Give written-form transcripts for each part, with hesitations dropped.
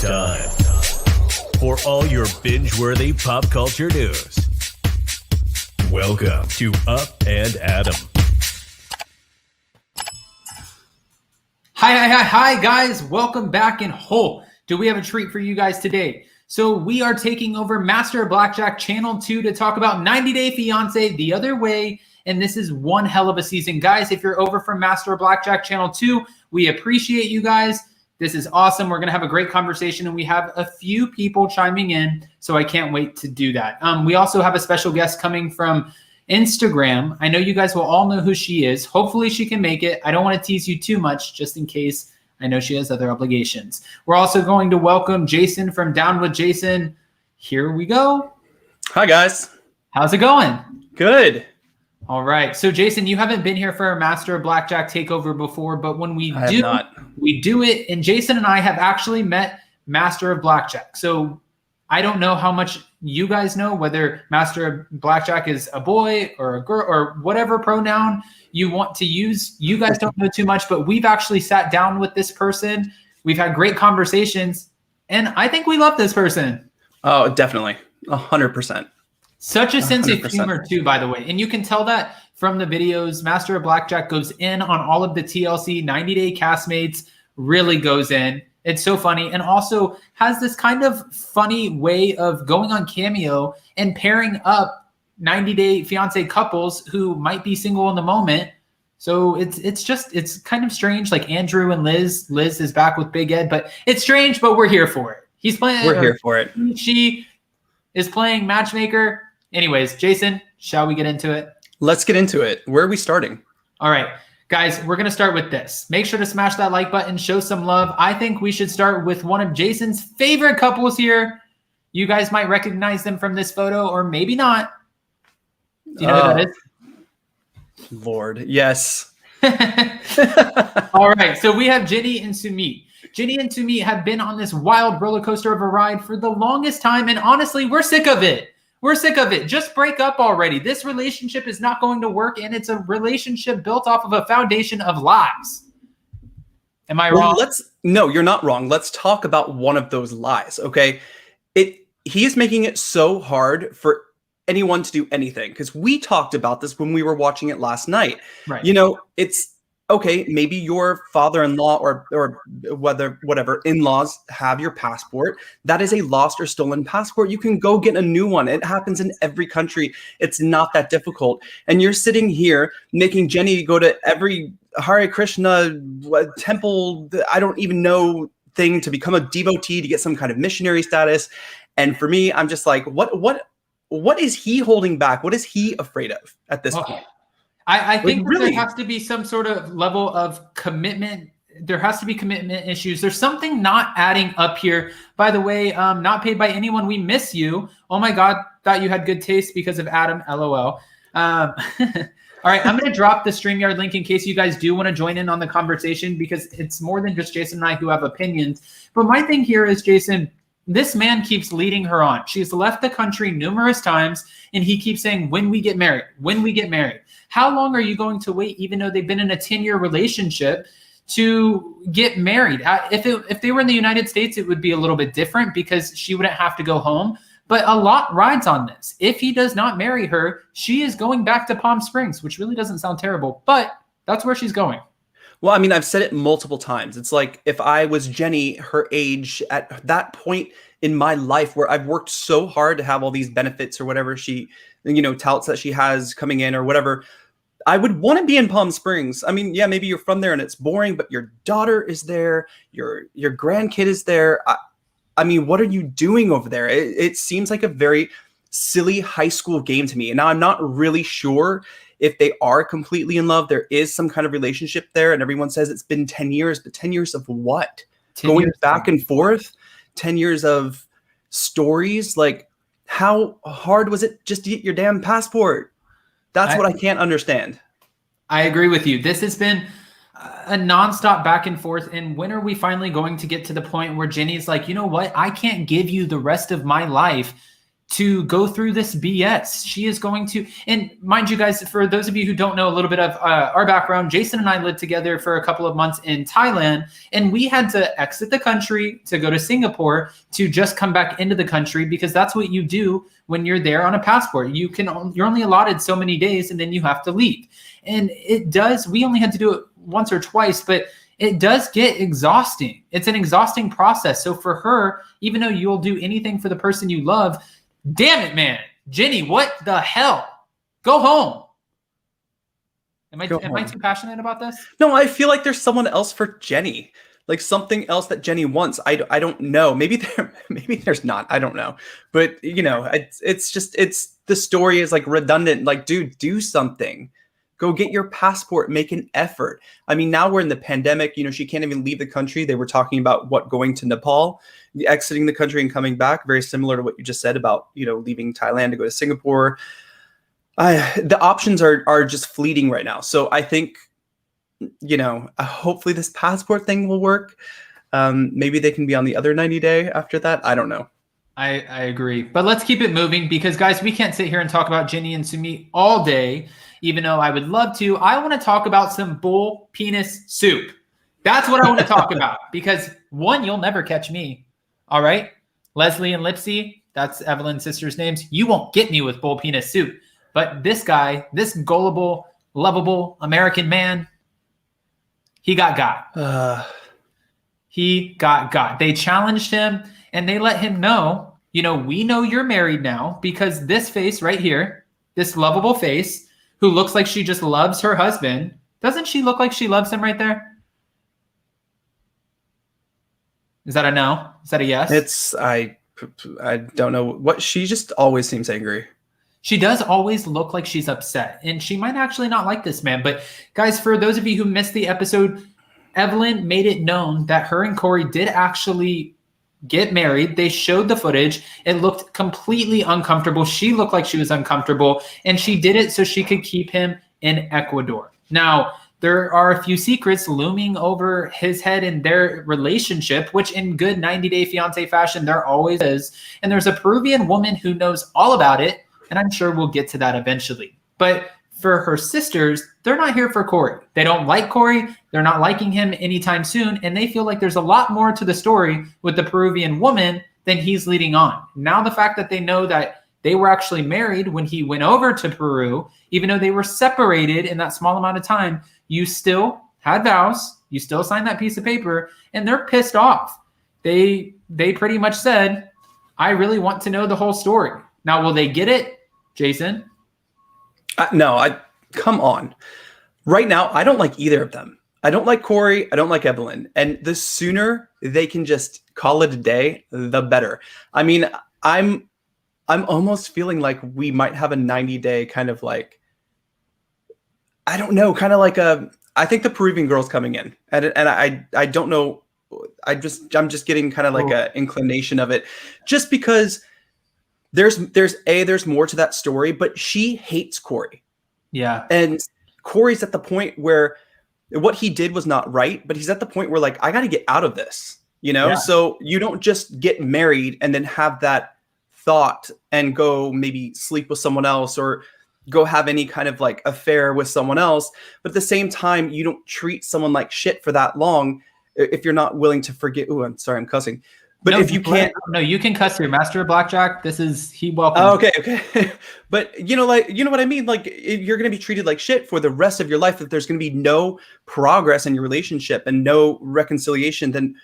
time for all your binge-worthy pop culture news. Welcome to Up and Adam. Hi, guys. Welcome back in whole. Do we have a treat for you guys today? So we are taking over Master of Blackjack Channel 2 to talk about 90 Day Fiance the other way. And this is one hell of a season. Guys, if you're over from Master of Blackjack Channel 2, we appreciate you guys. This is awesome. We're going to have a great conversation, and we have a few people chiming in, so I can't wait to do that. We also have a special guest coming from Instagram. I know you guys will all know who she is. Hopefully she can make it. I don't want to tease you too much, just in case I know she has other obligations. We're also going to welcome Jason from Down with Jason. Here we go. Hi, guys. How's it going? Good. All right. So, Jason, you haven't been here for a Master of Blackjack takeover before, but when we do it, and Jason and I have actually met Master of Blackjack. So I don't know how much you guys know, whether Master of Blackjack is a boy or a girl or whatever pronoun you want to use. You guys don't know too much, but we've actually sat down with this person. We've had great conversations, and I think we love this person. Oh, definitely. 100%. Such a sense 100%. of humor too, by the way. And you can tell that from the videos. Master of Blackjack goes in on all of the TLC 90-day castmates, really goes in. It's so funny, and also has this kind of funny way of going on Cameo and pairing up 90-day fiance couples who might be single in the moment. So it's kind of strange. Like Andrew and Liz. Liz is back with Big Ed, but it's strange, but we're here for it. We're here for it. She is playing matchmaker. Anyways, Jason, shall we get into it? Let's get into it. Where are we starting? All right, guys, we're going to start with this. Make sure to smash that like button, show some love. I think we should start with one of Jason's favorite couples here. You guys might recognize them from this photo, or maybe not. Do you know who that is? Lord, yes. All right, so we have Jenny and Sumit. Jenny and Sumit have been on this wild roller coaster of a ride for the longest time, and honestly, we're sick of it. We're sick of it. Just break up already. This relationship is not going to work, and it's a relationship built off of a foundation of lies. Am I wrong? No, you're not wrong. Let's talk about one of those lies, okay? He is making it so hard for anyone to do anything, because we talked about this when we were watching it last night. Right. You know, it's okay, maybe your father-in-law or whatever in-laws have your passport. That is a lost or stolen passport. You can go get a new one. It happens in every country. It's not that difficult. And you're sitting here making Jenny go to every Hare Krishna temple, I don't even know, thing to become a devotee, to get some kind of missionary status. And for me, I'm just like, what is he holding back? What is he afraid of at this point? I think really, there has to be some sort of level of commitment. There has to be commitment issues. There's something not adding up here. By the way, not paid by anyone. We miss you. Oh my God, thought you had good taste because of Adam. LOL. All right, I'm going to drop the StreamYard link in case you guys do want to join in on the conversation, because it's more than just Jason and I who have opinions. But my thing here is, Jason, this man keeps leading her on. She's left the country numerous times, and he keeps saying, when we get married, when we get married. How long are you going to wait, even though they've been in a 10-year relationship, to get married? If they were in the United States, it would be a little bit different because she wouldn't have to go home. But a lot rides on this. If he does not marry her, she is going back to Palm Springs, which really doesn't sound terrible, but that's where she's going. Well, I mean, I've said it multiple times. It's like if I was Jenny, her age, at that point in my life where I've worked so hard to have all these benefits or whatever she, touts that she has coming in or whatever, I would want to be in Palm Springs. I mean, yeah, maybe you're from there and it's boring, but your daughter is there. Your grandkid is there. I mean, what are you doing over there? It seems like a very silly high school game to me. And now I'm not really sure if they are completely in love. There is some kind of relationship there, and everyone says it's been 10 years, but 10 years of what? 10 Going years back and forth? 10 years of stories? Like, how hard was it just to get your damn passport? That's what I can't understand. I agree with you. This has been a nonstop back and forth. And when are we finally going to get to the point where Jenny's like, you know what? I can't give you the rest of my life to go through this BS. She is going to, and mind you guys, for those of you who don't know a little bit of our background, Jason and I lived together for a couple of months in Thailand, and we had to exit the country to go to Singapore to just come back into the country, because that's what you do when you're there on a passport. You're only allotted so many days, and then you have to leave. And we only had to do it once or twice, but it does get exhausting. It's an exhausting process. So for her, even though you'll do anything for the person you love, damn it, man. Jenny, what the hell? Go home. Am I too passionate about this? No, I feel like there's someone else for Jenny. Like something else that Jenny wants. I don't know. Maybe there's not. I don't know. But it's the story is like redundant. Like, dude, do something. Go get your passport, make an effort. I mean, now we're in the pandemic, she can't even leave the country. They were talking about going to Nepal, exiting the country and coming back. Very similar to what you just said about, leaving Thailand to go to Singapore. The options are just fleeting right now. So I think, hopefully this passport thing will work. Maybe they can be on the other 90-day after that. I don't know. I agree. But let's keep it moving, because guys, we can't sit here and talk about Jenny and Sumi all day, even though I would love to. I want to talk about some bull penis soup. That's what I want to talk about, because one, you'll never catch me. All right. Leslie and Lipsy, that's Evelyn Sisters' names. You won't get me with bull penis soup. But this guy, this gullible, lovable American man, he got. He got. They challenged him. And they let him know, we know you're married now, because this face right here, this lovable face, who looks like she just loves her husband, doesn't she look like she loves him right there? Is that a no? Is that a yes? I don't know. What, she just always seems angry. She does always look like she's upset, and she might actually not like this man. But guys, for those of you who missed the episode, Evelyn made it known that her and Corey did actually get married. They showed the footage. It looked completely uncomfortable. She looked like she was uncomfortable, and she did it so she could keep him in Ecuador. Now, there are a few secrets looming over his head in their relationship, which in good 90-Day Fiance fashion, there always is. And there's a Peruvian woman who knows all about it, and I'm sure we'll get to that eventually. But for her sisters, they're not here for Corey. They don't like Corey. They're not liking him anytime soon. And they feel like there's a lot more to the story with the Peruvian woman than he's leading on. Now, the fact that they know that they were actually married when he went over to Peru, even though they were separated in that small amount of time, you still had vows. You still signed that piece of paper, and they're pissed off. They pretty much said, I really want to know the whole story. Now, will they get it, Jason? No, come on. Right now, I don't like either of them. I don't like Corey. I don't like Evelyn. And the sooner they can just call it a day, the better. I mean, I'm almost feeling like we might have a 90-day kind of like, I don't know, kind of like I think the Peruvian girl's coming in. And I don't know. I'm just getting kind of like an inclination of it, just because there's more to that story, but she hates Corey. Yeah. And Corey's at the point where what he did was not right, but he's at the point where like, I got to get out of this, Yeah. So you don't just get married and then have that thought and go maybe sleep with someone else or go have any kind of like affair with someone else. But at the same time, you don't treat someone like shit for that long if you're not willing to forget. Oh, I'm sorry, I'm cussing. But if you can't, no, you can cuss your master of Blackjack. He welcomes. Oh, okay. But you know what I mean? Like you're going to be treated like shit for the rest of your life. If there's going to be no progress in your relationship and no reconciliation, then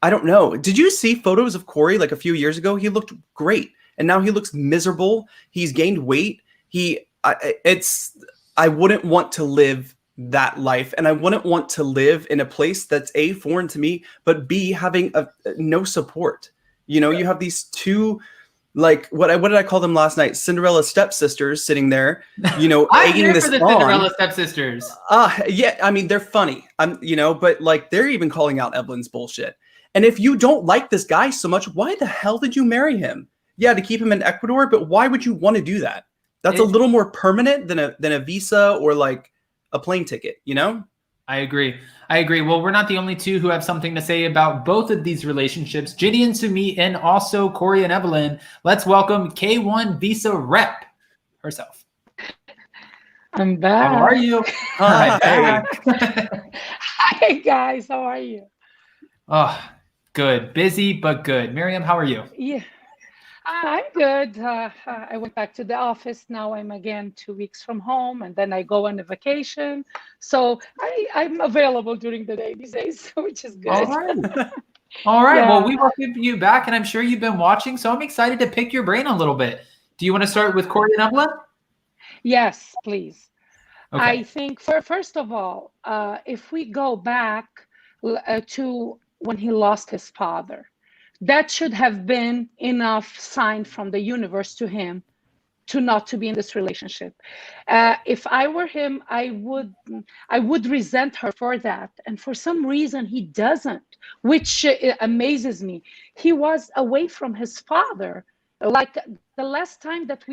I don't know. Did you see photos of Corey like a few years ago? He looked great. And now he looks miserable. He's gained weight. I wouldn't want to live that life, and I wouldn't want to live in a place that's A, foreign to me, but B, having no support. You have these two, like what did I call them last night? Cinderella stepsisters sitting there, I'm here for the Cinderella stepsisters. Yeah, I mean they're funny. But like they're even calling out Evelyn's bullshit. And if you don't like this guy so much, why the hell did you marry him? Yeah, to keep him in Ecuador, but why would you want to do that? That's a little more permanent than a visa or like a plane ticket, I agree. Well, we're not the only two who have something to say about both of these relationships. Ginny and Sumi, and also Corey and Evelyn. Let's welcome K1 Visa Rep herself. I'm back. How are you? Hi. Hi, guys. How are you? Oh, good. Busy, but good. Miriam, how are you? Yeah, I'm good. I went back to the office. Now I'm again 2 weeks from home, and then I go on a vacation. So I'm available during the day these days, which is good. All right. All right. Yeah. Well, we welcome you back, and I'm sure you've been watching, so I'm excited to pick your brain a little bit. Do you want to start with Corey and Evelyn? Yes, please. Okay. I think first of all, if we go back to when he lost his father, that should have been enough sign from the universe to him to be in this relationship. If I were him, I would resent her for that, and for some reason he doesn't, which amazes me. He was away from his father. Like the last time that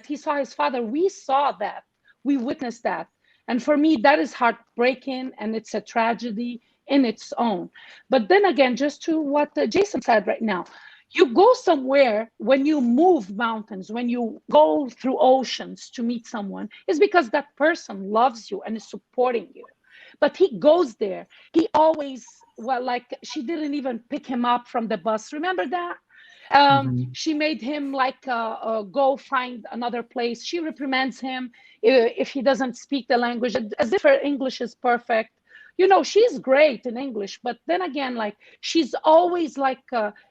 he saw his father, we saw that, we witnessed that, and for me that is heartbreaking, and it's a tragedy in its own. But then again, just to what Jason said right now, you go somewhere, when you move mountains, when you go through oceans to meet someone, is because that person loves you and is supporting you. But he goes there. He always, like she didn't even pick him up from the bus. Remember that? She made him like go find another place. She reprimands him if he doesn't speak the language, as if her English is perfect. You know, she's great in English, but then again, like she's always like,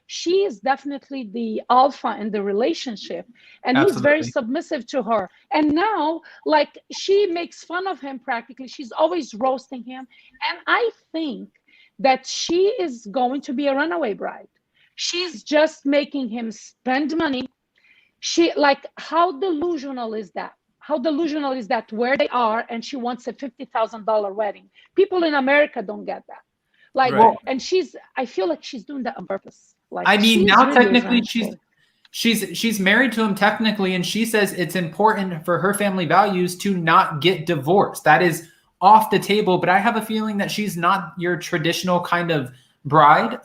she is definitely the alpha in the relationship, and Absolutely. He's very submissive to her. And now, like, she makes fun of him practically. She's always roasting him. And I think that she is going to be a runaway bride. She's just making him spend money. How delusional is that? How delusional is that where they are, and she wants a $50,000 wedding? People in America don't get that. Like, right. And I feel like she's doing that on purpose. Like, I mean, now really technically vengeful. she's married to him technically, and she says it's important for her family values to not get divorced. That is off the table, but I have a feeling that she's not your traditional kind of bride.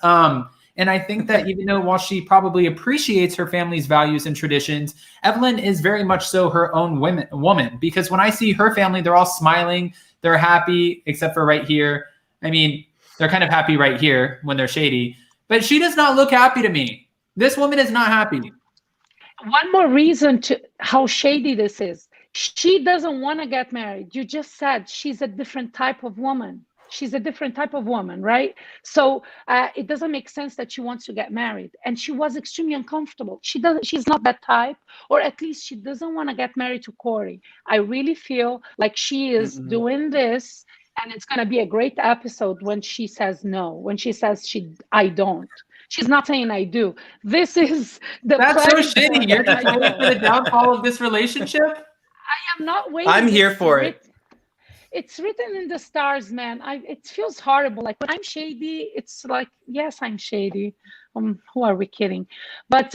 And I think that even though while she probably appreciates her family's values and traditions, Evelyn is very much so her own woman. Because when I see her family, they're all smiling, they're happy, except for right here. I mean, they're kind of happy right here when they're shady. But she does not look happy to me. This woman is not happy. One more reason to how shady this is. She doesn't want to get married. You just said she's a different type of woman. She's a different type of woman, right? So it doesn't make sense that she wants to get married. And she was extremely uncomfortable. She's not that type, or at least she doesn't want to get married to Corey. I really feel like she is doing this, and it's going to be a great episode when she says no, when she says I don't. She's not saying I do. This is the That's so shitty. You're just waiting for the downfall of this relationship? I am not waiting. I'm here for it. It's written in the stars, man. It feels horrible. Like when I'm shady, it's like, yes, I'm shady. Who are we kidding? But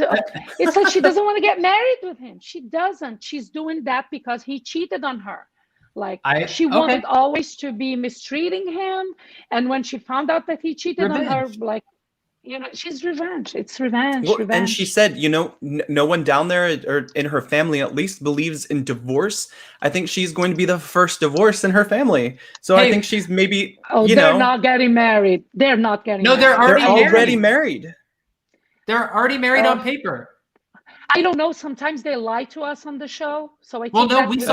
it's like she doesn't want to get married with him. She doesn't. She's doing that because he cheated on her. Like she wanted always to be mistreating him. And when she found out that he cheated on her, like, you know, she's revenge. It's revenge. Well, revenge. And she said, you know, no one down there or in her family at least believes in divorce. I think she's going to be the first divorce in her family. So I think she's maybe, they're not getting married. They're not getting married. They're already married. They're already married on paper. I don't know. Sometimes they lie to us on the show. So I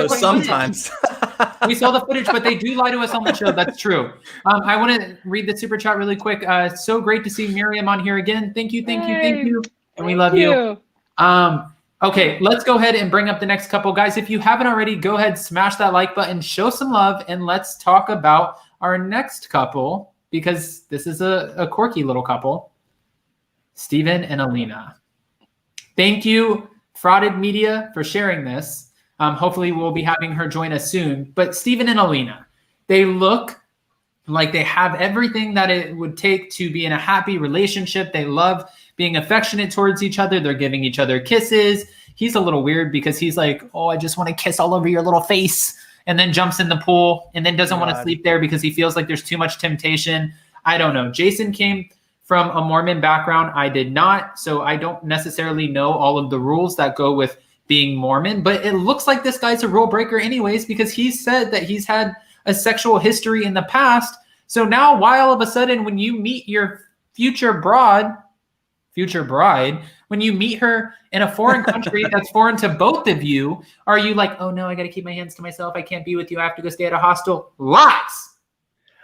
sometimes. We saw the footage, but they do lie to us on the show. That's true. I want to read the super chat really quick. So great to see Miriam on here again. Thank you. And we love you. Okay, let's go ahead and bring up the next couple. Guys, if you haven't already, go ahead, smash that like button, show some love, and let's talk about our next couple, because this is a quirky little couple, Steven and Alina. Thank you, Frauded Media, for sharing this. Hopefully we'll be having her join us soon. But Steven and Alina, they look like they have everything that it would take to be in a happy relationship. They love being affectionate towards each other. They're giving each other kisses. He's a little weird because he's like, oh, I just want to kiss all over your little face. and then jumps in the pool and then doesn't want to God. sleep there because he feels like there's too much temptation. I don't know. Jason came from a Mormon background. I did not. So I don't necessarily know all of the rules that go with being Mormon, but it looks like this guy's a rule breaker anyways, because he said that he's had a sexual history in the past. So now why all of a sudden when you meet your future bride, when you meet her in a foreign country that's foreign to both of you, are you like, oh no, I got to keep my hands to myself. I can't be with you. I have to go stay at a hostel. Lies.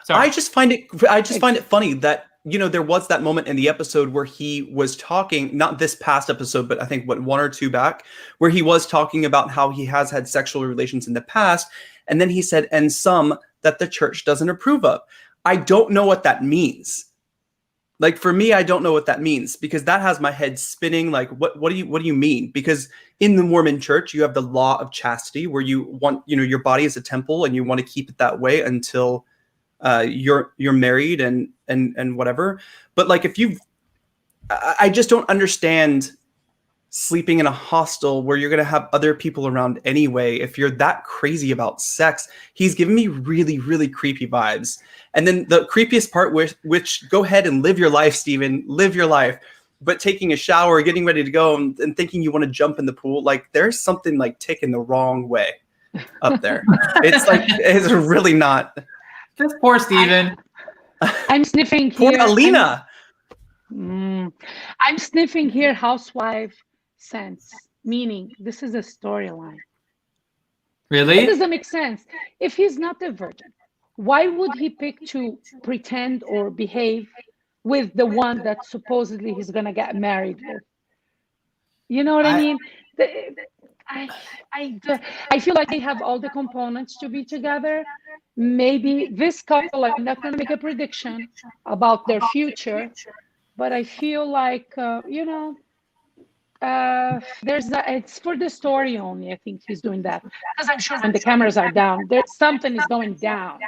Sorry. I just find it funny that, you know, there was that moment in the episode where he was talking, not this past episode, but I think one or two back, where he was talking about how he has had sexual relations in the past. And then he said, and some that the church doesn't approve of. I don't know what that means. Like, for me, I don't know what that means, because that has my head spinning. Like, what do you mean? Because in the Mormon church, you have the law of chastity, where you want, you know, your body is a temple and you want to keep it that way until you're married and whatever. But like, I just don't understand sleeping in a hostel where you're going to have other people around anyway. If you're that crazy about sex, he's giving me really, really creepy vibes. And then the creepiest part, which go ahead and live your life, Steven, live your life. But taking a shower, getting ready to go and thinking you want to jump in the pool, like there's something like ticking the wrong way up there. It's like, it's really not. This poor Steven. I'm sniffing Poor here. Alina. I'm sniffing here housewife sense, meaning this is a storyline. Really? It doesn't make sense. If he's not a virgin, why would he pick to pretend or behave with the one that supposedly he's going to get married with? You know what I mean? I feel like they have all the components to be together. Maybe this couple, I'm not going to make a prediction about their future, but I feel like, it's for the story only. I think he's doing that because I'm sure when the cameras are down, there's something is going down,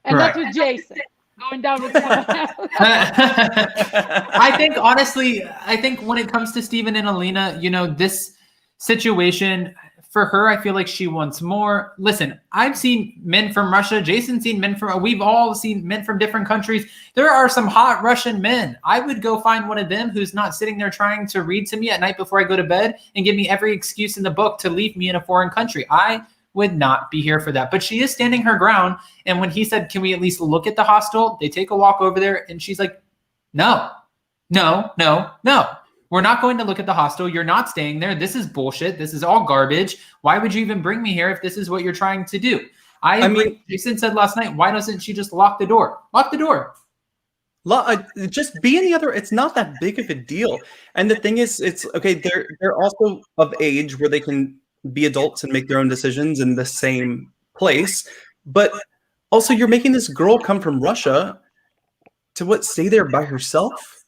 and Right. not with Jason going down with someone else. I think honestly, when it comes to Steven and Alina, you know, this situation for her, I feel like she wants more. Listen, I've seen men from Russia. Jason's seen men from, we've all seen men from different countries. There are some hot Russian men. I would go find one of them who's not sitting there trying to read to me at night before I go to bed and give me every excuse in the book to leave me in a foreign country. I would not be here for that. But she is standing her ground. And when he said, can we at least look at the hostel? They take a walk over there and she's like, no. We're not going to look at the hostel. You're not staying there. This is bullshit. This is all garbage. Why would you even bring me here if this is what you're trying to do? I mean, Jason said last night, why doesn't she just lock the door? Lock the door. Just be in the other. It's not that big of a deal. And the thing is, it's okay. They're also of age where they can be adults and make their own decisions in the same place. But also, you're making this girl come from Russia to stay there by herself.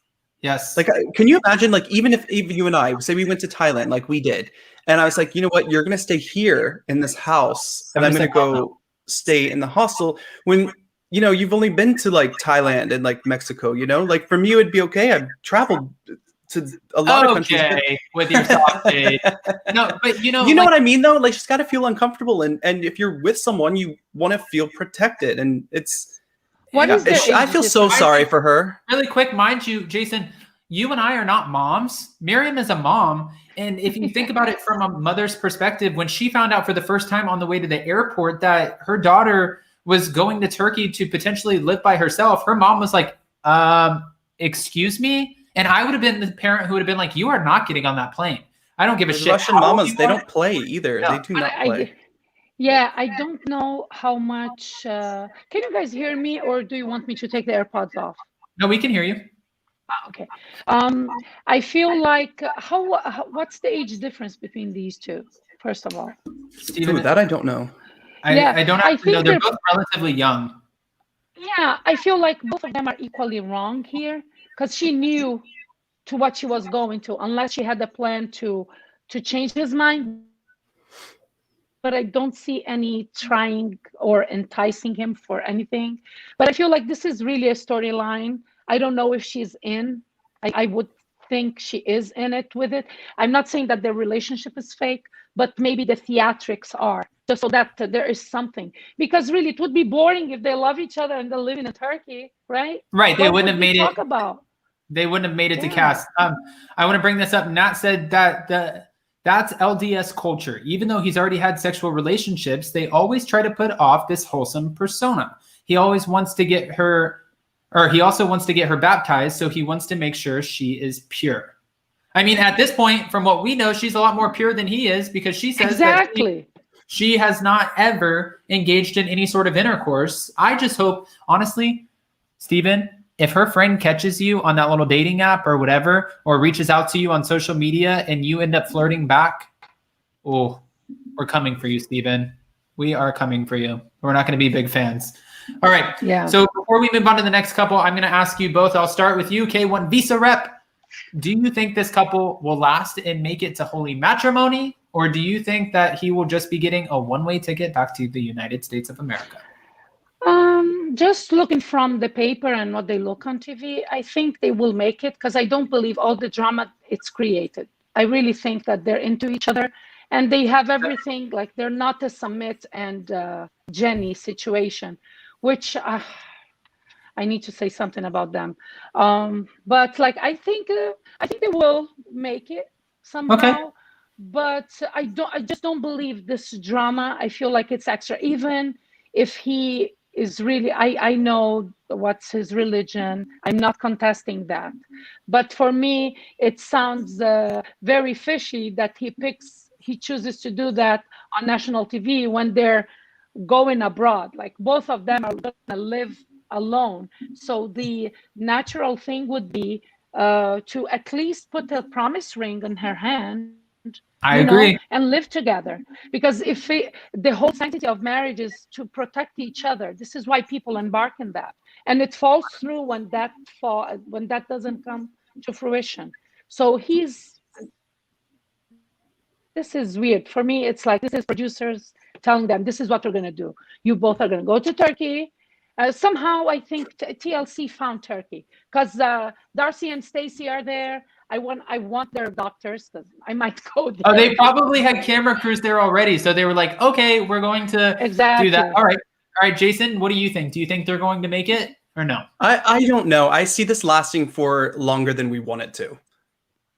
Yes. Like, can you imagine, like, even if you and I, say we went to Thailand like we did, and I was like, you know what, you're going to stay here in this house, and I'm going to go stay in the hostel when, you know, you've only been to, like, Thailand and, like, Mexico, you know? Like, for me, it would be okay. I've traveled to a lot of countries. Okay, with your sausage. No, but, you know what I mean, though? Like, she's got to feel uncomfortable, and if you're with someone, you want to feel protected, and it's... I feel so sorry for her. Really quick, mind you, Jason, you and I are not moms. Miriam is a mom. And if you think about it from a mother's perspective, when she found out for the first time on the way to the airport that her daughter was going to Turkey to potentially live by herself, her mom was like, excuse me? And I would have been the parent who would have been like, you are not getting on that plane. I don't give a shit. Russian mamas, they don't play either. No. They do not play. I don't know how much. Can you guys hear me, or do you want me to take the AirPods off? No, we can hear you. Okay. I feel like what's the age difference between these two? First of all, Steven, that I don't know. I don't know. They're both relatively young. Yeah, I feel like both of them are equally wrong here because she knew to what she was going to, unless she had a plan to change his mind. But I don't see any trying or enticing him for anything. But I feel like this is really a storyline. I don't know if she's in. I would think she is in it with it. I'm not saying that their relationship is fake, but maybe the theatrics are just so that there is something. Because really, it would be boring if they love each other and they live in Turkey, right? Right. They What wouldn't would have we made talk it. about? They wouldn't have made it to Yeah. cast. I want to bring this up. Nat said that that's LDS culture. Even though he's already had sexual relationships, they always try to put off this wholesome persona. He always wants to get her, or he also wants to get her baptized, so he wants to make sure she is pure. I mean, at this point, from what we know, she's a lot more pure than he is, because she says Exactly. that she has not ever engaged in any sort of intercourse. I just hope, honestly, Stephen, if her friend catches you on that little dating app or whatever, or reaches out to you on social media and you end up flirting back, oh, we're coming for you, Stephen. We are coming for you. We're not going to be big fans. All right. Yeah. So before we move on to the next couple, I'm going to ask you both. I'll start with you, K1 Visa Rep. Do you think this couple will last and make it to holy matrimony? Or do you think that he will just be getting a one-way ticket back to the United States of America? Just looking from the paper and what they look on TV, I think they will make it, because I don't believe all the drama it's created. I really think that they're into each other and they have everything. Like, they're not a Sumit and Jenny situation, which I need to say something about them. But like, I think they will make it somehow. Okay. But I just don't believe this drama. I feel like it's extra, even if he is really, I know what's his religion. I'm not contesting that. But for me, it sounds very fishy that he chooses to do that on national TV when they're going abroad. Like, both of them are going to live alone. So the natural thing would be to at least put a promise ring on her hand. I agree. And live together. Because if the whole sanctity of marriage is to protect each other, this is why people embark in that. And it falls through when that doesn't come to fruition. So this is weird. For me, it's like, this is producers telling them, this is what we're going to do. You both are going to go to Turkey. Somehow, I think TLC found Turkey, because Darcy and Stacey are there. I want their doctors, because I might go there. Oh, they probably had camera crews there already, so they were like, okay, we're going to do that. All right, Jason, what do you think? Do you think they're going to make it or no? I don't know. I see this lasting for longer than we want it to,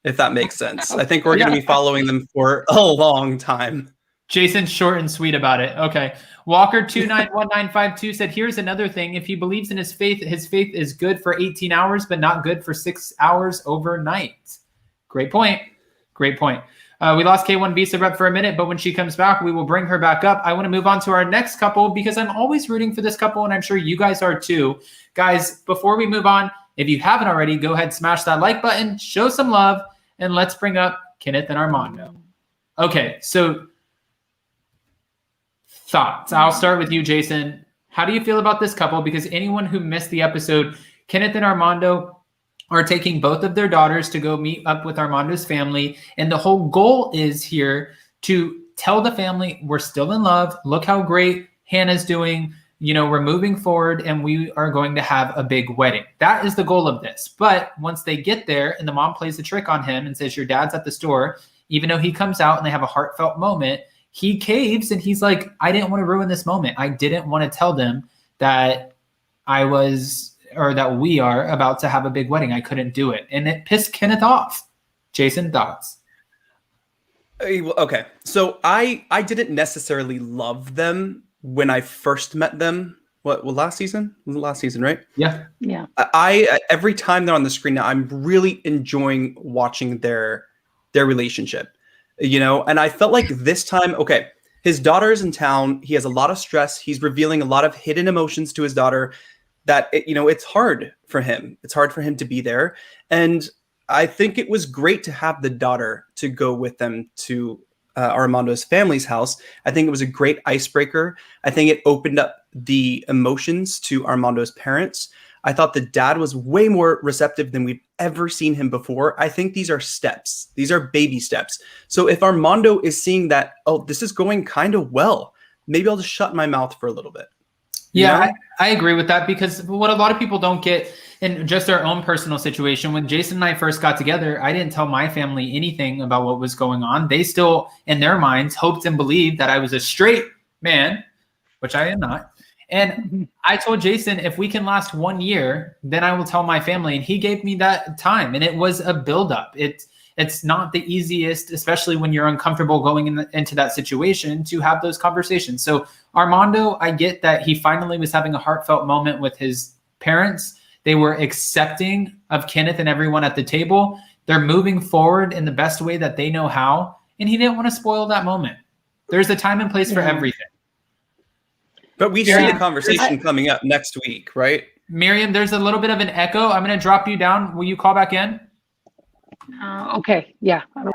if that makes sense. I think we're going to be following them for a long time. Jason's short and sweet about it. Okay. Walker291952 said, here's another thing. If he believes in his faith is good for 18 hours, but not good for 6 hours overnight. Great point. Great point. We lost K1 Visa Rep for a minute, but when she comes back, we will bring her back up. I want to move on to our next couple, because I'm always rooting for this couple, and I'm sure you guys are too. Guys, before we move on, if you haven't already, go ahead, smash that like button, show some love, and let's bring up Kenneth and Armando. Okay, so thoughts. I'll start with you, Jason. How do you feel about this couple? Because anyone who missed the episode, Kenneth and Armando are taking both of their daughters to go meet up with Armando's family. And the whole goal is here to tell the family, we're still in love. Look how great Hannah's doing. We're moving forward and we are going to have a big wedding. That is the goal of this. But once they get there and the mom plays a trick on him and says, your dad's at the store, even though he comes out and they have a heartfelt moment, he caves and he's like, I didn't want to ruin this moment. I didn't want to tell them that that we are about to have a big wedding. I couldn't do it. And it pissed Kenneth off. Jason, thoughts? Okay. So I didn't necessarily love them when I first met them. Last season? It was last season, right? Yeah. Yeah. I every time they're on the screen now, I'm really enjoying watching their relationship. And I felt like this time, okay, his daughter's in town. He has a lot of stress. He's revealing a lot of hidden emotions to his daughter that, it's hard for him. It's hard for him to be there. And I think it was great to have the daughter to go with them to Armando's family's house. I think it was a great icebreaker. I think it opened up the emotions to Armando's parents. I thought the dad was way more receptive than we've ever seen him before. I think these are steps. These are baby steps. So if Armando is seeing that, oh, this is going kind of well, maybe I'll just shut my mouth for a little bit. Yeah, I agree with that, because what a lot of people don't get in just their own personal situation, when Jason and I first got together, I didn't tell my family anything about what was going on. They still, in their minds, hoped and believed that I was a straight man, which I am not. And I told Jason, if we can last 1 year, then I will tell my family. And he gave me that time. And it was a buildup. It's not the easiest, especially when you're uncomfortable going into that situation, to have those conversations. So Armando, I get that he finally was having a heartfelt moment with his parents. They were accepting of Kenneth and everyone at the table. They're moving forward in the best way that they know how. And he didn't want to spoil that moment. There's a time and place for everything. But we see the conversation coming up next week, right? Miriam, there's a little bit of an echo. I'm going to drop you down. Will you call back in? Okay. Yeah. All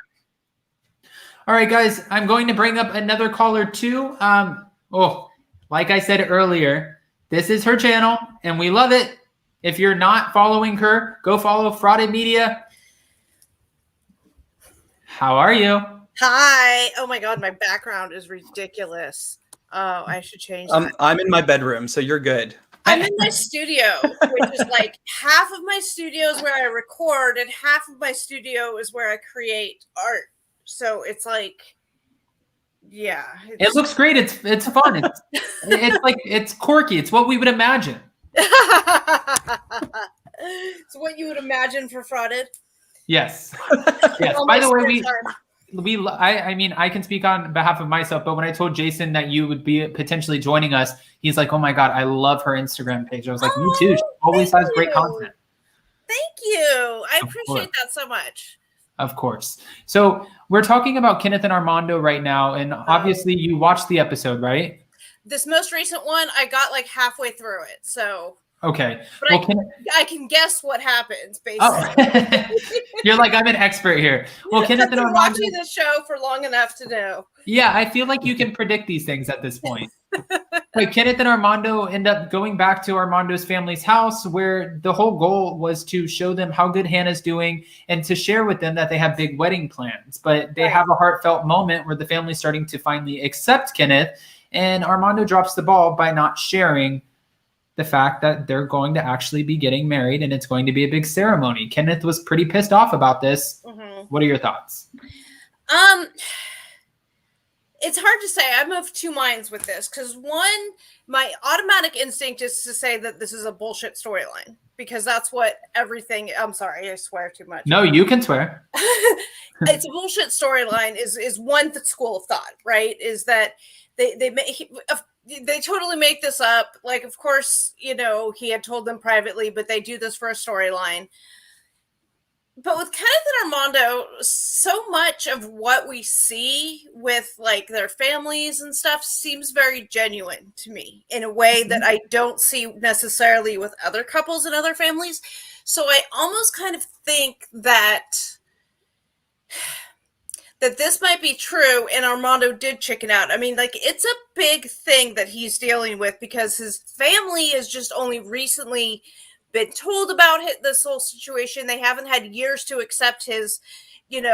right, guys. I'm going to bring up another caller too. Like I said earlier, this is her channel, and we love it. If you're not following her, go follow Frauded Media. How are you? Hi. Oh my God, my background is ridiculous. Oh, I should change that. I'm in my bedroom, so you're good. I'm in my studio, which is like half of my studio is where I record, and half of my studio is where I create art. So it's like, yeah. It looks great. It's fun. It's quirky. It's what we would imagine. It's what you would imagine for Frauded. Yes. Yes. By the way, I can speak on behalf of myself, but when I told Jason that you would be potentially joining us, he's like, "Oh my God, I love her Instagram page." I was like, "Me too. She always has great content." Thank you. I appreciate that so much. Of course. So we're talking about Kenneth and Armando right now, and obviously you watched the episode, right? This most recent one, I got like halfway through it, so. Okay. But I can guess what happens, basically. Oh. You're like, I'm an expert here. Well, Kenneth and Armando, watching the show for long enough to know. Yeah, I feel like you can predict these things at this point. But Kenneth and Armando end up going back to Armando's family's house, where the whole goal was to show them how good Hannah's doing and to share with them that they have big wedding plans. But they have a heartfelt moment where the family's starting to finally accept Kenneth, and Armando drops the ball by not sharing the fact that they're going to actually be getting married and it's going to be a big ceremony. Kenneth was pretty pissed off about this. Mm-hmm. What are your thoughts? It's hard to say. I'm of two minds with this because one, my automatic instinct is to say that this is a bullshit storyline because that's what everything. I'm sorry, I swear too much. No, you can swear. It's a bullshit storyline. Is one school of thought, right? Is that they totally make this up. Like, of course, he had told them privately, but they do this for a storyline. But with Kenneth and Armando, so much of what we see with like their families and stuff seems very genuine to me in a way that I don't see necessarily with other couples and other families. So I almost kind of think that this might be true, and Armando did chicken out. I mean, like, it's a big thing that he's dealing with because his family has just only recently been told about this whole situation. They haven't had years to accept his,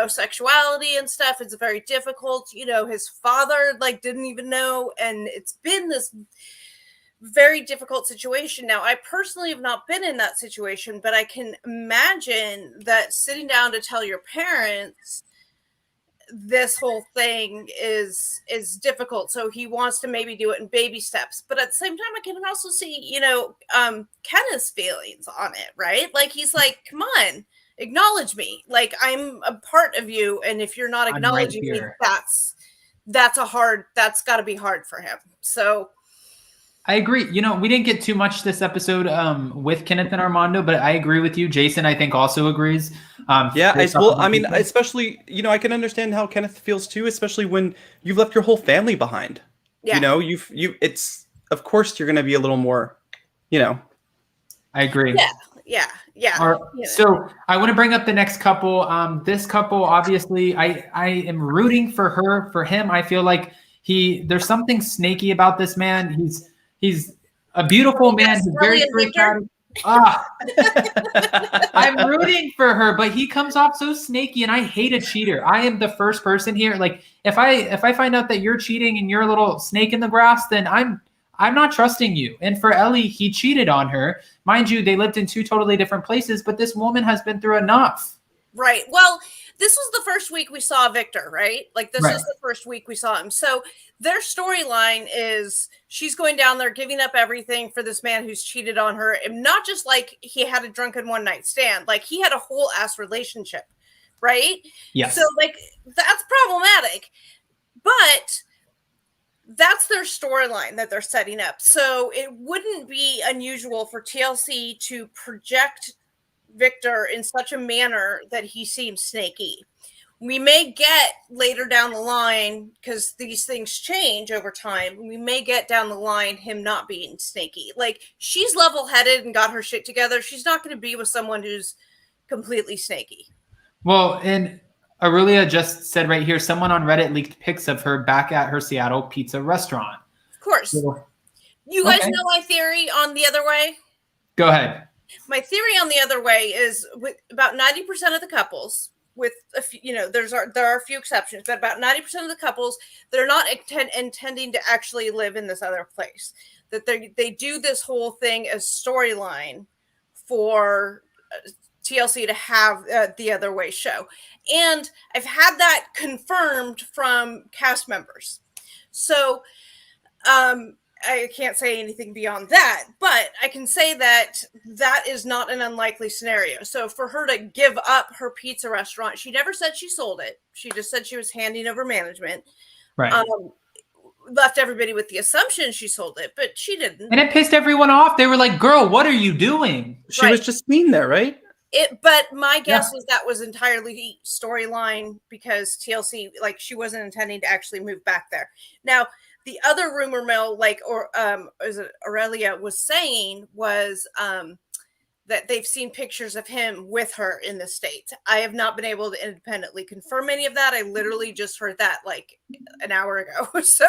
sexuality and stuff. It's very difficult. His father, didn't even know, and it's been this very difficult situation. Now, I personally have not been in that situation, but I can imagine that sitting down to tell your parents this whole thing is difficult. So he wants to maybe do it in baby steps. But at the same time, I can also see, Kenneth's feelings on it, right? Like, he's like, come on, acknowledge me. Like, I'm a part of you. And if you're not acknowledging me, that's got to be hard for him. So I agree. We didn't get too much this episode with Kenneth and Armando, but I agree with you. Jason, I think, also agrees. Especially, I can understand how Kenneth feels too, especially when you've left your whole family behind. Yeah. It's, of course, you're going to be a little more, I agree. Yeah. So I want to bring up the next couple. This couple, obviously, I am rooting for him. I feel like there's something snaky about this man. He's a beautiful man. He's very charismatic. I'm rooting for her, but he comes off so snaky, and I hate a cheater. I am the first person here. Like, if I find out that you're cheating and you're a little snake in the grass, then I'm not trusting you. And for Elly, he cheated on her. Mind you, they lived in two totally different places, but this woman has been through enough. Right. Well, this was the first week we saw Victor, right? Like this is the first week we saw him. So their storyline is she's going down there, giving up everything for this man who's cheated on her. And not just like he had a drunken one night stand, like he had a whole ass relationship, right? Yes. So like that's problematic, but that's their storyline that they're setting up. So it wouldn't be unusual for TLC to project Victor in such a manner that he seems snaky. We may get later down the line, because these things change over time, we may get down the line him not being snaky. Like, she's level-headed and got her shit together. She's not going to be with someone who's completely snaky. Well, and Aurelia just said right here, someone on Reddit leaked pics of her back at her Seattle pizza restaurant. Of course. You guys know my theory on the other way? Go ahead. My theory on the other way is with about 90% of the couples, with a few, there are a few exceptions, but about 90% of the couples that are not intending to actually live in this other place, that they do this whole thing as storyline for TLC to have the Other Way show. And I've had that confirmed from cast members. So, I can't say anything beyond that, but I can say that that is not an unlikely scenario. So for her to give up her pizza restaurant, she never said she sold it. She just said she was handing over management. Right. Left everybody with the assumption she sold it, but she didn't. And it pissed everyone off. They were like, girl, what are you doing? She was just mean there, right? But my guess was that was entirely storyline because TLC, like, she wasn't intending to actually move back there. Now, the other rumor mill, Aurelia was saying was that they've seen pictures of him with her in the States. I have not been able to independently confirm any of that. I literally just heard that like an hour ago. So,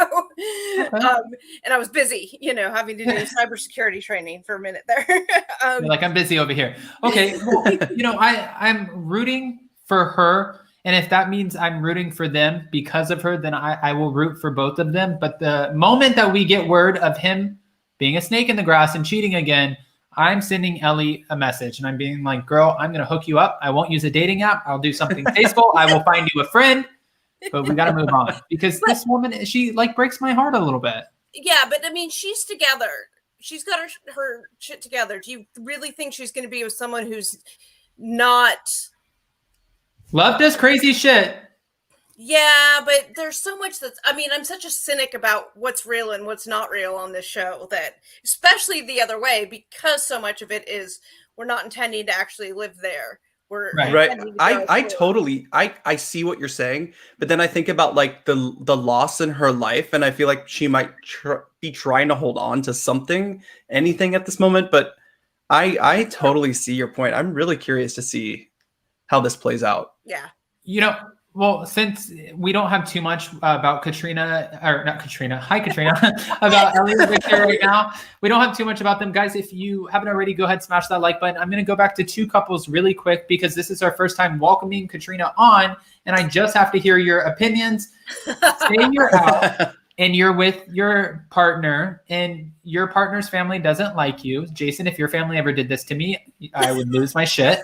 and I was busy, having to do cybersecurity training for a minute there. You're like, I'm busy over here. Okay. Well, I'm rooting for her. And if that means I'm rooting for them because of her, then I will root for both of them. But the moment that we get word of him being a snake in the grass and cheating again, I'm sending Elly a message. And I'm being like, girl, I'm going to hook you up. I won't use a dating app. I'll do something tasteful. I will find you a friend. But we got to move on. Because this woman, she like breaks my heart a little bit. Yeah, but I mean, she's together. She's got her shit together. Do you really think she's going to be with someone who's not... Love does crazy shit. Yeah, but there's so much I'm such a cynic about what's real and what's not real on this show that, especially The Other Way, because so much of it is we're not intending to actually live there. We're right. I totally see what you're saying, but then I think about like the loss in her life, and I feel like she might be trying to hold on to anything at this moment. But I totally see your point. I'm really curious to see how this plays out. Yeah. Well, since we don't have too much about Katrina, or not Katrina, hi Katrina, about Elly and Victor right now. We don't have too much about them. Guys, if you haven't already, go ahead, smash that like button. I'm going to go back to two couples really quick because this is our first time welcoming Katrina on, and I just have to hear your opinions. Say you're out and you're with your partner, and your partner's family doesn't like you. Jason, if your family ever did this to me, I would lose my shit.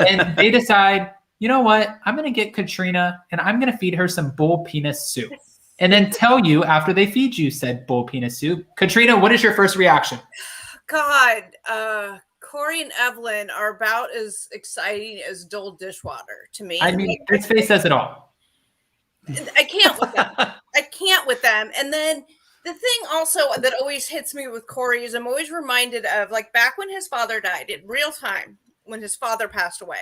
And they decide, you know what? I'm going to get Katrina and I'm going to feed her some bull penis soup. And then tell you after they feed you said bull penis soup. Katrina, what is your first reaction? God, Corey and Evelyn are about as exciting as dull dishwater to me. I mean, his face says it all. I can't with them. I can't with them. And then the thing also that always hits me with Corey is I'm always reminded of like back when his father died in real time, when his father passed away.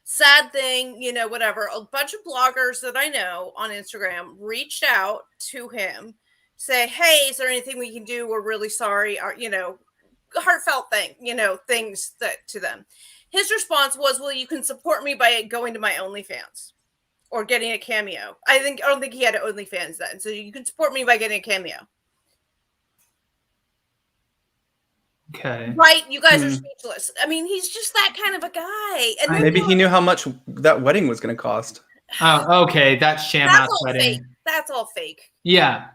Sad thing, whatever. A bunch of bloggers that I know on Instagram reached out to him, say, hey, is there anything we can do? We're really sorry. Or, heartfelt thing, things that to them. His response was, well, you can support me by going to my OnlyFans or getting a cameo. I don't think he had an OnlyFans then. So you can support me by getting a cameo. Okay. Right, you guys are speechless. I mean, he's just that kind of a guy. And then maybe he knew how much that wedding was going to cost. Oh, okay. That's sham-ass wedding. Fake. That's all fake. Yeah.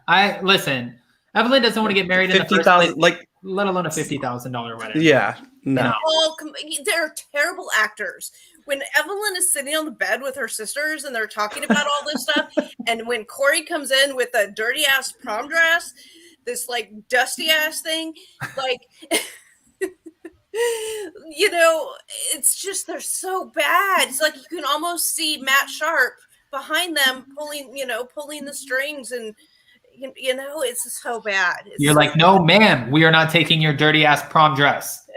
Listen. Evelyn doesn't want to get married in the first place, let alone a $50,000 wedding. Yeah. No. They're terrible actors. When Evelyn is sitting on the bed with her sisters and they're talking about all this stuff, and when Corey comes in with a dirty ass prom dress, this like dusty ass thing, like you know, it's just they're so bad. It's like you can almost see Matt Sharp behind them pulling the strings, and you know, it's so bad. You're like, no, ma'am, we are not taking your dirty ass prom dress.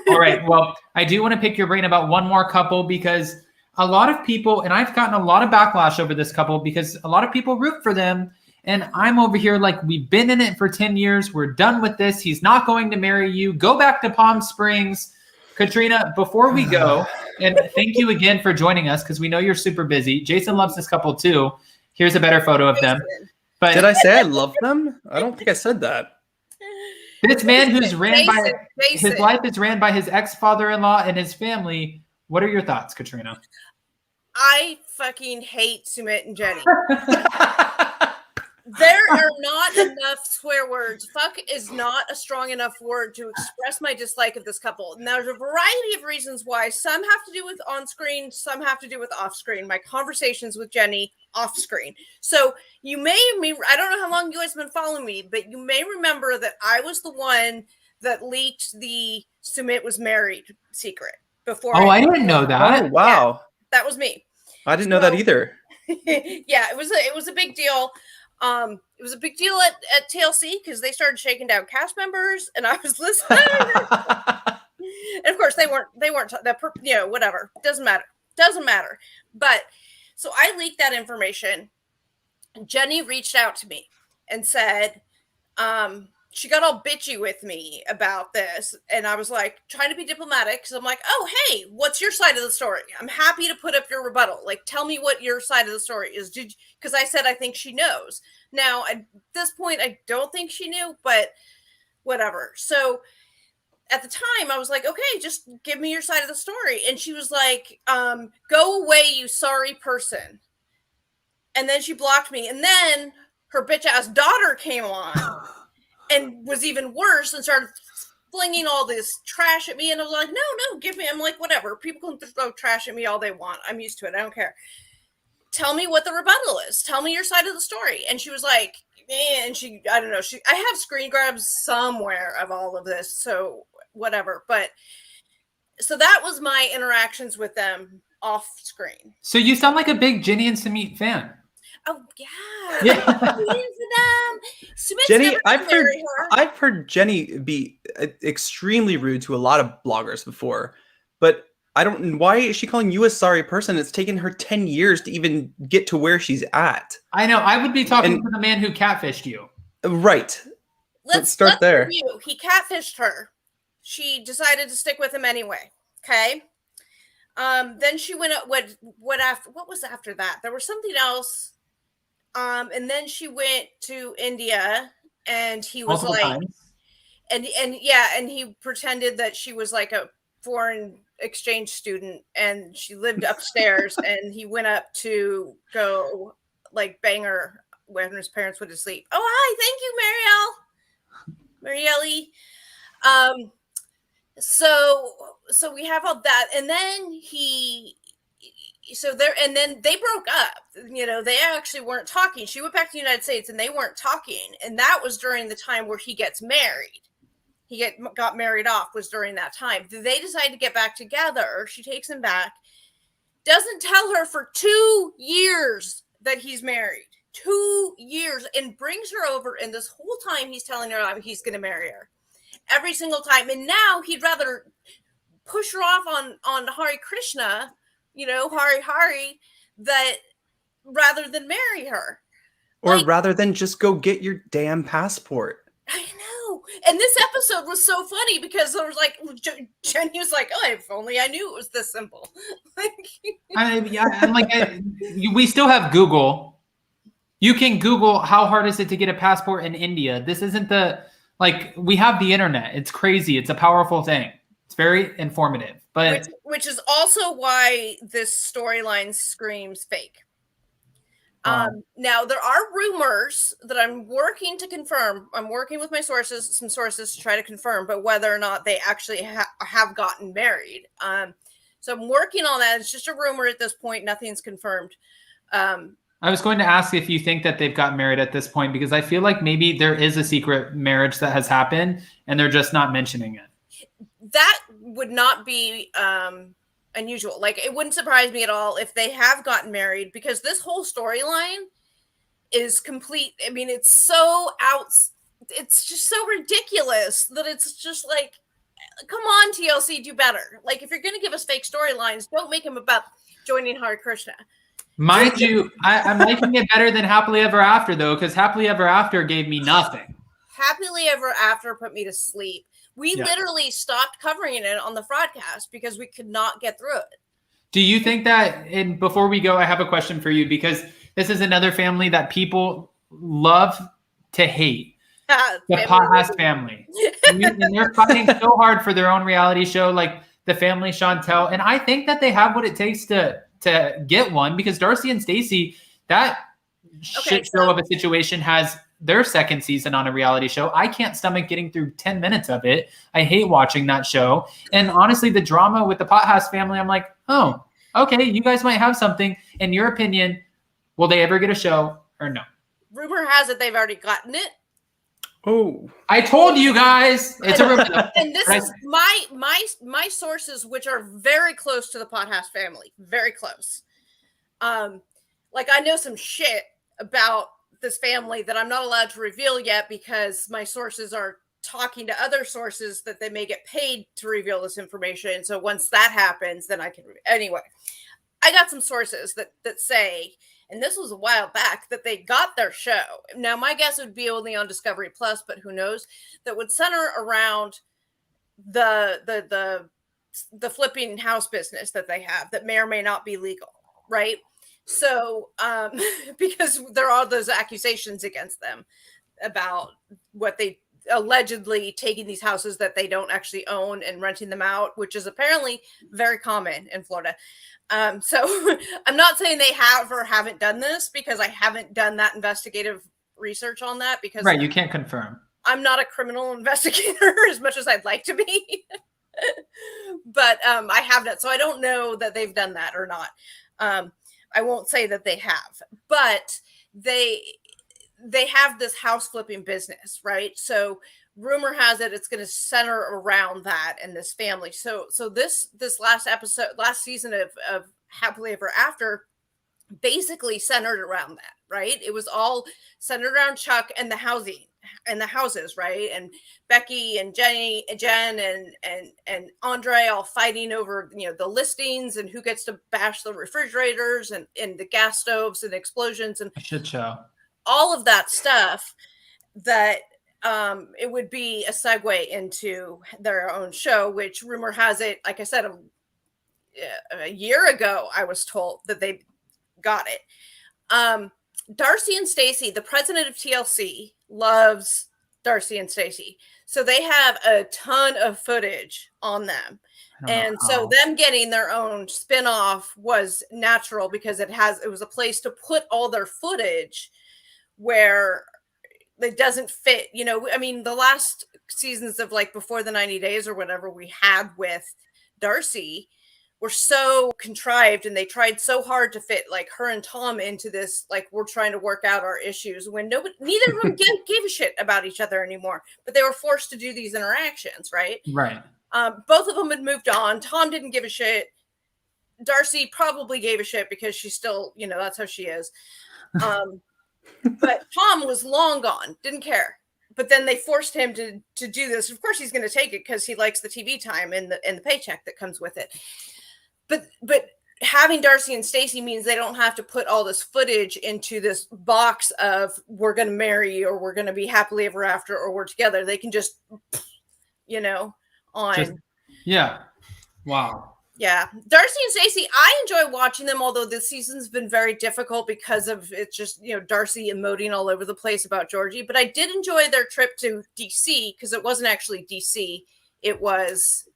All right. Well, I do want to pick your brain about one more couple, because a lot of people, and I've gotten a lot of backlash over this couple because a lot of people root for them. And I'm over here like, we've been in it for 10 years. We're done with this. He's not going to marry you. Go back to Palm Springs. Katrina, before we go, and thank you again for joining us because we know you're super busy. Jason loves this couple too. Here's a better photo of them. But did I say I love them? I don't think I said that. This man who's his life is ran by his ex-father-in-law and his family. What are your thoughts, Katrina? I fucking hate Sumit and Jenny. There are not enough swear words. Fuck is not a strong enough word to express my dislike of this couple. And there's a variety of reasons why. Some have to do with on-screen, some have to do with off-screen. My conversations with Jenny off-screen. So I don't know how long you guys have been following me, but you may remember that I was the one that leaked the Sumit was married secret before. Oh, I didn't know that. Oh, wow. Yeah, that was me. I didn't know that either. Yeah, it was a big deal. It was a big deal at TLC because they started shaking down cast members, and I was listening. And of course, they weren't. Whatever. Doesn't matter. But so I leaked that information. Jenny reached out to me and said, she got all bitchy with me about this, and I was like trying to be diplomatic because I'm like, oh hey, what's your side of the story? I'm happy to put up your rebuttal. Like, tell me what your side of the story is. Because I said I think she knows. Now at this point, I don't think she knew, but whatever. So at the time, I was like, okay, just give me your side of the story, and she was like, go away, you sorry person. And then she blocked me, and then her bitch ass daughter came on. And was even worse and started flinging all this trash at me. And I was like, no, give me. I'm like, whatever. People can throw trash at me all they want. I'm used to it. I don't care. Tell me what the rebuttal is. Tell me your side of the story. And she was like, and I don't know. I have screen grabs somewhere of all of this. So whatever. But so that was my interactions with them off screen. So you sound like a big Jenny and Sumit fan. Oh yeah. Jenny, I've heard Jenny be extremely rude to a lot of bloggers before, but I don't. Why is she calling you a sorry person? It's taken her 10 years to even get to where she's at. I know. I would be talking to the man who catfished you. Right. Let's start there. Review. He catfished her. She decided to stick with him anyway. Okay. Then she went up. What was after that? There was something else. And then she went to India, and he was and he pretended that she was like a foreign exchange student, and she lived upstairs, and he went up to go like bang her when his parents went to sleep. Oh, hi, thank you, Marielle. So we have all that, and then then they broke up. You know, they actually weren't talking. She went back to the United States, and they weren't talking. And that was during the time where he gets married. He got married off was during that time. They decide to get back together. She takes him back. Doesn't tell her for 2 years that he's married. 2 years, and brings her over. And this whole time he's telling her he's going to marry her. Every single time. And now he'd rather push her off on Hare Krishna, Hari, that rather than marry her. Or rather than just go get your damn passport. I know. And this episode was so funny because there was like, Jenny was like, oh, if only I knew it was this simple. We still have Google. You can Google how hard is it to get a passport in India. This isn't we have the internet. It's crazy. It's a powerful thing. It's very informative. But which is also why this storyline screams fake. Wow. Now there are rumors that I'm working to confirm. I'm working with my sources, some sources to try to confirm, but whether or not they actually have gotten married. So I'm working on that. It's just a rumor at this point. Nothing's confirmed. I was going to ask if you think that they've gotten married at this point, because I feel like maybe there is a secret marriage that has happened and they're just not mentioning it. That would not be unusual. Like, it wouldn't surprise me at all if they have gotten married, because this whole storyline is complete. I mean, it's so it's just so ridiculous that it's just like, come on, TLC, do better. Like, if you're going to give us fake storylines, don't make them about joining Hare Krishna. Mind you, I'm liking it better than Happily Ever After, though, because Happily Ever After gave me nothing. Happily Ever After put me to sleep. We literally stopped covering it on the broadcast because we could not get through it. Do you think that, and before we go, I have a question for you, because this is another family that people love to hate. The Pothouse family. And they're fighting so hard for their own reality show, like the Family Chantel. And I think that they have what it takes to get one, because Darcy and Stacey, that shit show of a situation, has their second season on a reality show. I can't stomach getting through 10 minutes of it. I hate watching that show. And honestly, the drama with the Pothouse family, I'm like, oh, okay, you guys might have something. In your opinion, will they ever get a show or no? Rumor has it they've already gotten it. Oh, I told you guys. It's a rumor. And this is my sources, which are very close to the Pothouse family, very close. Like, I know some shit about this family that I'm not allowed to reveal yet, because my sources are talking to other sources that they may get paid to reveal this information. So once that happens, then I can. Anyway, I got some sources that say, and this was a while back, that they got their show. Now, my guess would be only on Discovery Plus, but who knows? That would center around the flipping house business that they have that may or may not be legal, right? So, because there are those accusations against them about what they allegedly taking these houses that they don't actually own and renting them out, which is apparently very common in Florida. So I'm not saying they have or haven't done this, because I haven't done that investigative research on that, because Right, you can't confirm. I'm not a criminal investigator as much as I'd like to be. But I haven't, so I don't know that they've done that or not. I won't say that they have, but they have this house flipping business, right? So rumor has it it's going to center around that and this family. So this last season of Happily Ever After basically centered around that, right? It was all centered around Chuck and the housing and the houses, right? And Becky and Jen and Andre all fighting over, the listings and who gets to bash the refrigerators and the gas stoves and explosions and A shit show. all of that stuff. That it would be a segue into their own show, which rumor has it, like I said, a year ago, I was told that they got it. Darcy and Stacey, the president of TLC, loves Darcy and Stacey. So they have a ton of footage on them. And so them getting their own spinoff was natural, because it was a place to put all their footage where it doesn't fit. I mean, the last seasons of, like, before the 90 days or whatever we had with Darcy were so contrived, and they tried so hard to fit, like, her and Tom into this, like, we're trying to work out our issues, when neither of them gave a shit about each other anymore, but they were forced to do these interactions, right? Right. Both of them had moved on. Tom didn't give a shit. Darcy probably gave a shit, because she's still, that's how she is. But Tom was long gone, didn't care. But then they forced him to do this. Of course, he's going to take it, because he likes the TV time and the paycheck that comes with it. But having Darcy and Stacey means they don't have to put all this footage into this box of we're going to marry, or we're going to be happily ever after, or we're together. They can just, on. Yeah. Wow. Yeah. Darcy and Stacey, I enjoy watching them, although this season's been very difficult because of it's just, Darcy emoting all over the place about Georgie. But I did enjoy their trip to DC, because it wasn't actually DC. It was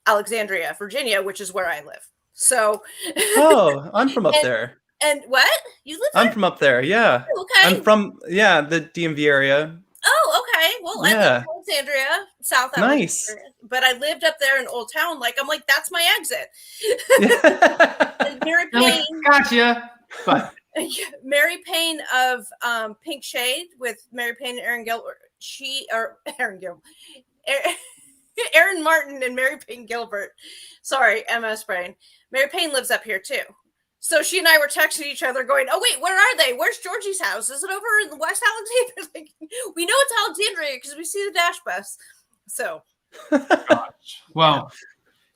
Alexandria, Virginia, which is where I live. So oh, I'm from up there. And what? You live I'm there? from up there. Yeah. Okay. I'm from the DMV area. Oh, okay. Well, I live in Alexandria, South Nice. Alexandria, but I lived up there in Old Town. Like, I'm like, that's my exit. Mary Payne, Gotcha. But Mary Payne of Pink Shade with Mary Payne and Aaron Gilbert. Aaron Martin and Mary Payne Gilbert. Sorry, MS brain. Mary Payne lives up here too. So she and I were texting each other going, oh, wait, where are they? Where's Georgie's house? Is it over in West Alexandria? Like, we know it's Alexandria because we see the dash bus. So. Gosh. Well,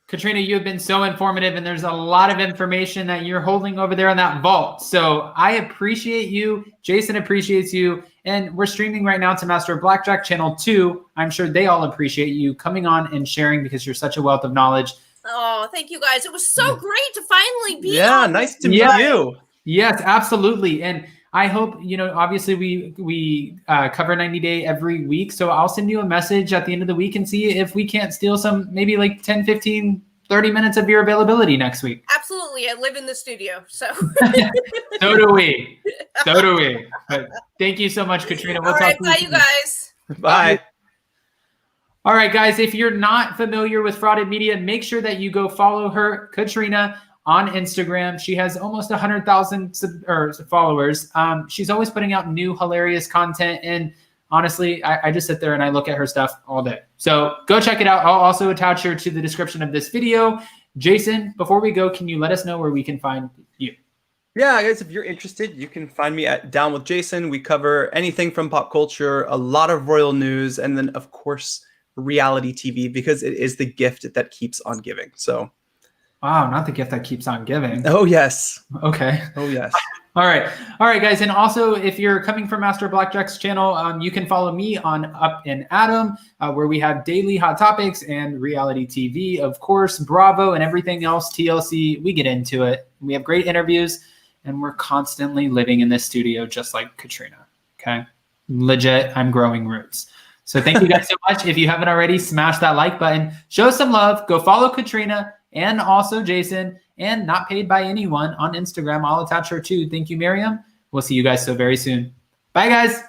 Katrina, you have been so informative, and there's a lot of information that you're holding over there in that vault. So I appreciate you. Jason appreciates you. And we're streaming right now to Master of Blackjack Channel 2. I'm sure they all appreciate you coming on and sharing because you're such a wealth of knowledge. Oh, thank you guys. It was so great to finally be on. Nice to meet you. Yes, absolutely. And I hope, obviously we cover 90 Day every week. So I'll send you a message at the end of the week and see if we can't steal some, maybe like 10, 15, 30 minutes of your availability next week. Absolutely. I live in the studio. So So do we. But thank you so much, Katrina. We'll All talk right, to bye, you you guys. Bye. All right, guys, if you're not familiar with Frauded Media, make sure that you go follow her, Katrina, on Instagram. She has almost 100,000 followers. She's always putting out new hilarious content. And honestly, I just sit there and I look at her stuff all day. So go check it out. I'll also attach her to the description of this video. Jason, before we go, can you let us know where we can find you? Yeah, guys, if you're interested, you can find me at Down with Jason. We cover anything from pop culture, a lot of royal news, and then, of course, reality TV, because it is the gift that keeps on giving. So, wow, not the gift that keeps on giving. Oh, yes. Okay. Oh, yes. All right, guys. And also, if you're coming from Master Blackjack's channel, you can follow me on Up and Adam, where we have daily hot topics and reality TV, of course, Bravo and everything else, TLC. We get into it. We have great interviews, and we're constantly living in this studio, just like Katrina. Okay, legit. I'm growing roots. So thank you guys so much. If you haven't already, smash that like button. Show some love. Go follow Katrina and also Jason, and Not Paid by Anyone on Instagram. I'll attach her too. Thank you, Miriam. We'll see you guys so very soon. Bye, guys.